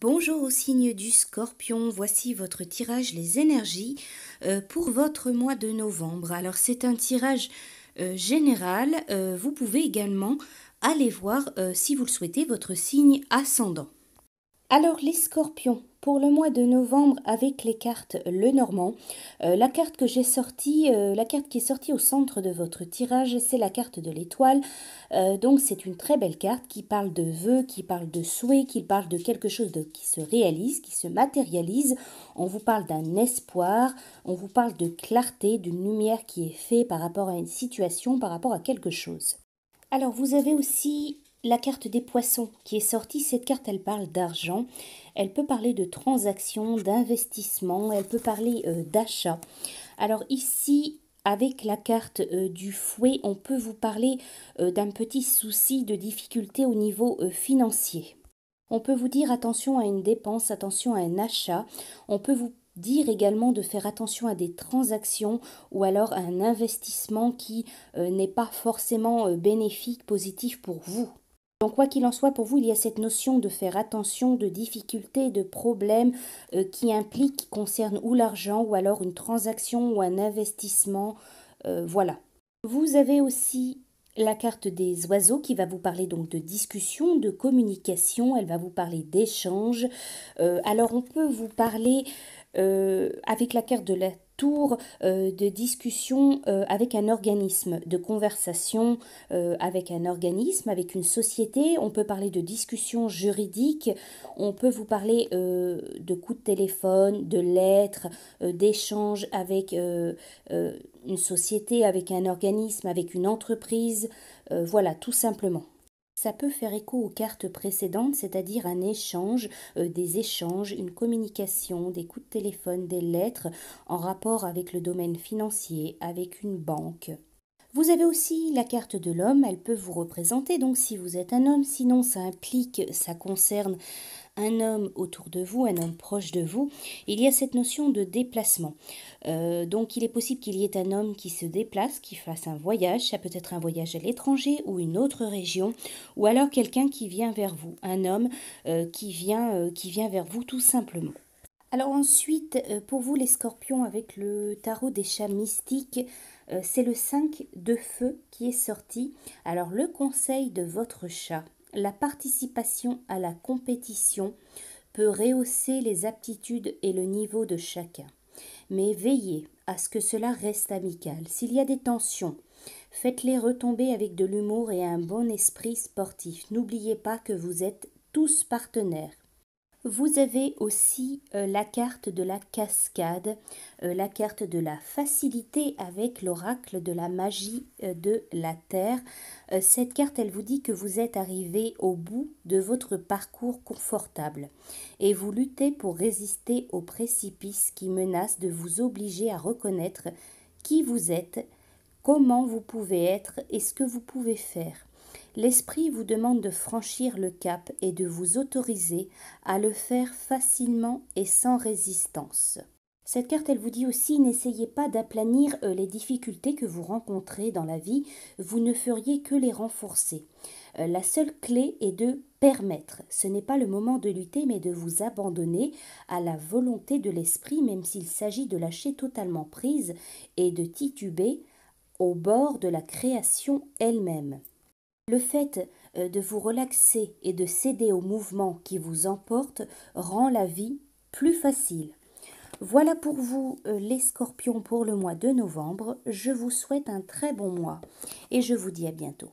Bonjour au signe du Scorpion, voici votre tirage les énergies pour votre mois de novembre. Alors c'est un tirage général, vous pouvez également aller voir si vous le souhaitez votre signe ascendant. Alors les scorpions, pour le mois de novembre avec les cartes Lenormand, la carte que j'ai sortie, la carte qui est sortie au centre de votre tirage, c'est la carte de l'étoile. Donc c'est une très belle carte qui parle de vœux, qui parle de souhaits, qui parle de quelque chose qui se réalise, qui se matérialise. On vous parle d'un espoir, on vous parle de clarté, d'une lumière qui est faite par rapport à une situation, par rapport à quelque chose. Alors, vous avez aussi la carte des poissons qui est sortie. Cette carte, elle parle d'argent. Elle peut parler de transactions, d'investissement. Elle peut parler d'achat. Alors ici, avec la carte du fouet, on peut vous parler d'un petit souci de difficulté au niveau financier. On peut vous dire attention à une dépense, attention à un achat. On peut vous dire également de faire attention à des transactions ou alors à un investissement qui n'est pas forcément bénéfique, positif pour vous. Donc quoi qu'il en soit, pour vous, il y a cette notion de faire attention, de difficultés, de problèmes qui impliquent, qui concernent ou l'argent ou alors une transaction ou un investissement. Voilà. Vous avez aussi la carte des oiseaux qui va vous parler donc de discussion, de communication, elle va vous parler d'échange. Alors on peut vous parler avec la carte de la tour de discussion avec un organisme, de conversation avec un organisme, avec une société. On peut parler de discussion juridique, on peut vous parler de coups de téléphone, de lettres, d'échanges avec une société, avec un organisme, avec une entreprise, voilà, tout simplement. Ça peut faire écho aux cartes précédentes, c'est-à-dire un échange, des échanges, une communication, des coups de téléphone, des lettres en rapport avec le domaine financier, avec une banque. Vous avez aussi la carte de l'homme, elle peut vous représenter, donc si vous êtes un homme, sinon ça implique, ça concerne un homme autour de vous, un homme proche de vous, il y a cette notion de déplacement. Donc il est possible qu'il y ait un homme qui se déplace, qui fasse un voyage, ça peut être un voyage à l'étranger ou une autre région, ou alors quelqu'un qui vient vers vous, un homme qui vient vers vous tout simplement. Alors ensuite, pour vous les scorpions, avec le tarot des chats mystiques, c'est le 5 de feu qui est sorti. Alors le conseil de votre chat, la participation à la compétition peut rehausser les aptitudes et le niveau de chacun. Mais veillez à ce que cela reste amical. S'il y a des tensions, faites-les retomber avec de l'humour et un bon esprit sportif. N'oubliez pas que vous êtes tous partenaires. Vous avez aussi la carte de la cascade, la carte de la facilité avec l'oracle de la magie de la terre. Cette carte, elle vous dit que vous êtes arrivé au bout de votre parcours confortable et vous luttez pour résister aux précipices qui menacent de vous obliger à reconnaître qui vous êtes, comment vous pouvez être et ce que vous pouvez faire. L'esprit vous demande de franchir le cap et de vous autoriser à le faire facilement et sans résistance. Cette carte, elle vous dit aussi, n'essayez pas d'aplanir les difficultés que vous rencontrez dans la vie, vous ne feriez que les renforcer. La seule clé est de permettre. Ce n'est pas le moment de lutter, mais de vous abandonner à la volonté de l'esprit, même s'il s'agit de lâcher totalement prise et de tituber au bord de la création elle-même. Le fait de vous relaxer et de céder au mouvement qui vous emporte rend la vie plus facile. Voilà pour vous les scorpions pour le mois de novembre. Je vous souhaite un très bon mois et je vous dis à bientôt.